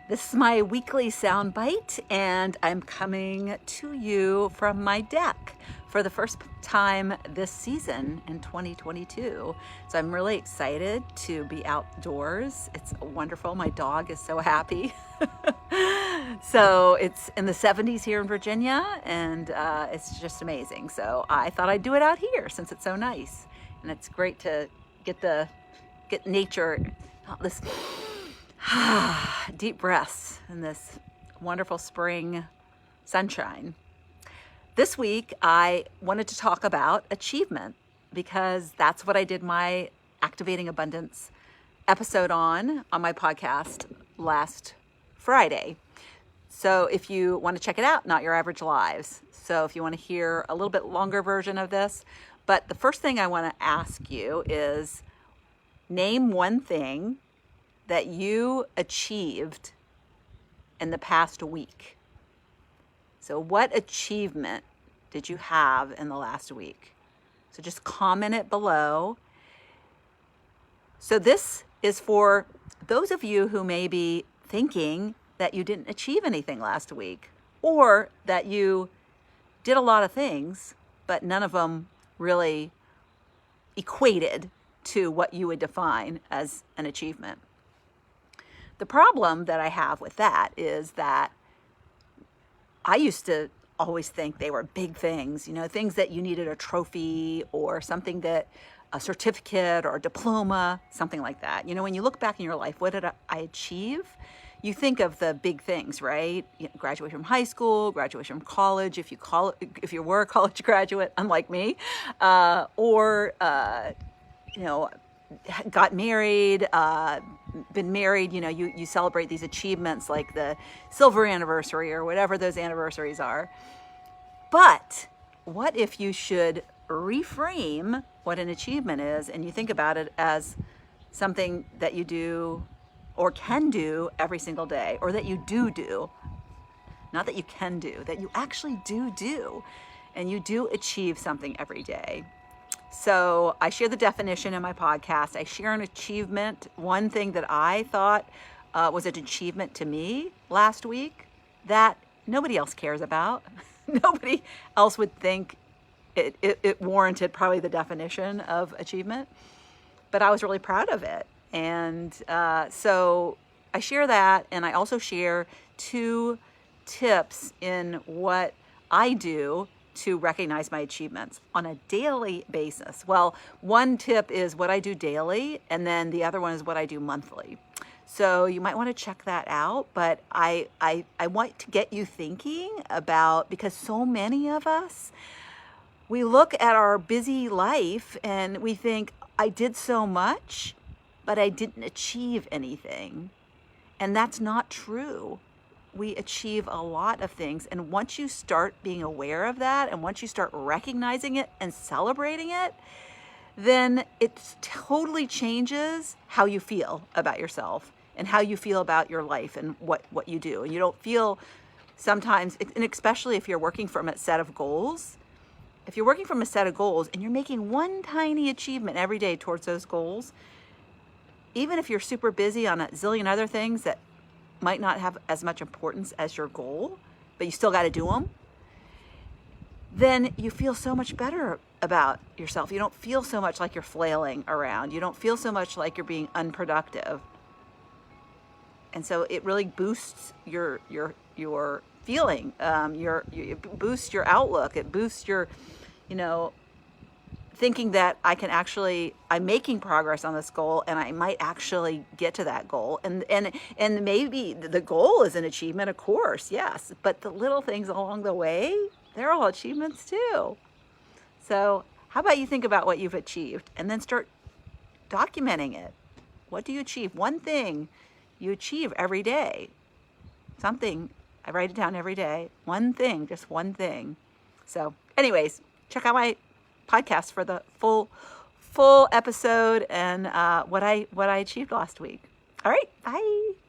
This is my weekly soundbite, and I'm coming to you from my deck for the first time this season in 2022. So I'm really excited to be outdoors. It's wonderful. My dog is so happy. So it's in the 70s here in Virginia, and it's just amazing. So I thought I'd do it out here since it's so nice, and it's great to get nature, this deep breaths in this wonderful spring sunshine. This week, I wanted to talk about achievement because that's what I did my Activating Abundance episode on my podcast last Friday. So if you want to check it out, Not Your Average Lives. So if you want to hear a little bit longer version of this, but the first thing I want to ask you is name one thing that you achieved in the past week. So what achievement did you have in the last week? So just comment it below. So this is for those of you who may be thinking that you didn't achieve anything last week, or that you did a lot of things, but none of them really equated to what you would define as an achievement. The problem that I have with that is that I used to always think they were big things, things that you needed a trophy or something that a certificate or a diploma, something like that. When you look back in your life, what did I achieve? You think of the big things, right? Graduation from high school, graduation from college, if you were a college graduate, unlike me, or got married, been married, you celebrate these achievements like the silver anniversary or whatever those anniversaries are. But what if you should reframe what an achievement is and you think about it as something that you do or can do every single day, or that you do, not that you can do, that you actually do, and you do achieve something every day. So I share the definition in my podcast. I share an achievement, one thing that I thought was an achievement to me last week that nobody else cares about. Nobody else would think it warranted probably the definition of achievement, but I was really proud of it. And so I share that, and I also share 2 tips in what I do to recognize my achievements on a daily basis. Well, one tip is what I do daily, and then the other one is what I do monthly. So you might want to check that out, but I want to get you thinking about, because so many of us, we look at our busy life and we think, I did so much, but I didn't achieve anything. And that's not true. We achieve a lot of things. And once you start being aware of that, and once you start recognizing it and celebrating it, then it totally changes how you feel about yourself and how you feel about your life and what you do. And you don't feel sometimes, and especially if you're working from a set of goals, if you're working from a set of goals and you're making one tiny achievement every day towards those goals, even if you're super busy on a zillion other things that might not have as much importance as your goal, but you still got to do them, then you feel so much better about yourself. You don't feel so much like you're flailing around. You don't feel so much like you're being unproductive. And so it really boosts your feeling. It boosts your outlook. It boosts your, thinking that I'm making progress on this goal, and I might actually get to that goal. And maybe the goal is an achievement, of course, yes. But the little things along the way, they're all achievements too. So how about you think about what you've achieved and then start documenting it. What do you achieve? One thing you achieve every day. Something, I write it down every day. One thing, just one thing. So anyways, check out my podcast for the full episode and what I achieved last week. All right, bye.